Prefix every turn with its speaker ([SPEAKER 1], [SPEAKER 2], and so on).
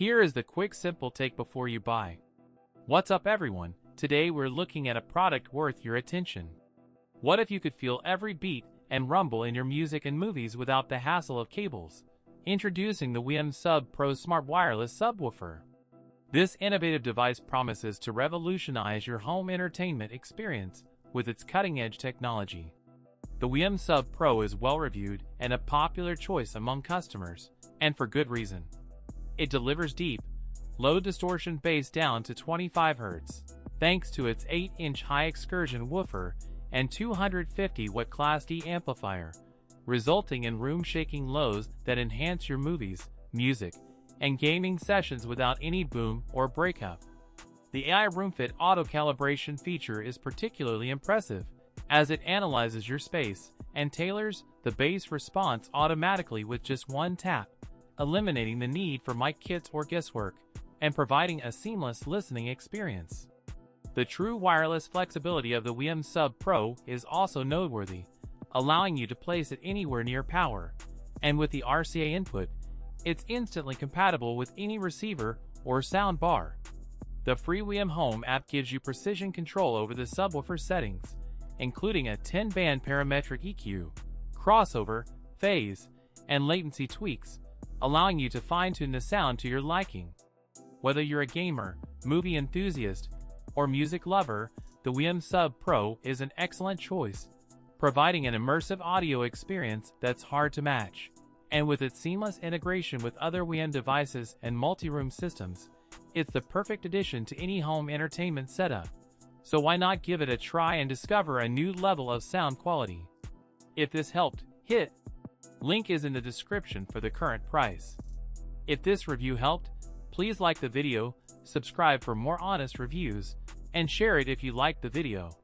[SPEAKER 1] Here is the quick simple take before you buy. What's up everyone, today we're looking at a product worth your attention. What if you could feel every beat and rumble in your music and movies without the hassle of cables? Introducing the WiiM Sub Pro Smart Wireless Subwoofer. This innovative device promises to revolutionize your home entertainment experience with its cutting-edge technology. The WiiM Sub Pro is well-reviewed and a popular choice among customers, and for good reason. It delivers deep, low distortion bass down to 25 Hz, thanks to its 8-inch high-excursion woofer and 250-watt Class D amplifier, resulting in room-shaking lows that enhance your movies, music, and gaming sessions without any boom or breakup. The AI RoomFit auto-calibration feature is particularly impressive, as it analyzes your space and tailors the bass response automatically with just one tap, eliminating the need for mic kits or guesswork, and providing a seamless listening experience. The true wireless flexibility of the WiiM Sub Pro is also noteworthy, allowing you to place it anywhere near power, and with the RCA input, it's instantly compatible with any receiver or sound bar. The free WiiM Home app gives you precision control over the subwoofer settings, including a 10-band parametric EQ, crossover, phase, and latency tweaks, allowing you to fine-tune the sound to your liking. Whether you're a gamer, movie enthusiast, or music lover, the WiiM Sub Pro is an excellent choice, providing an immersive audio experience that's hard to match. And with its seamless integration with other WiiM devices and multi-room systems, it's the perfect addition to any home entertainment setup. So why not give it a try and discover a new level of sound quality? If this helped, hit link is in the description for the current price. If this review helped, please like the video, subscribe for more honest reviews, and share it if you liked the video.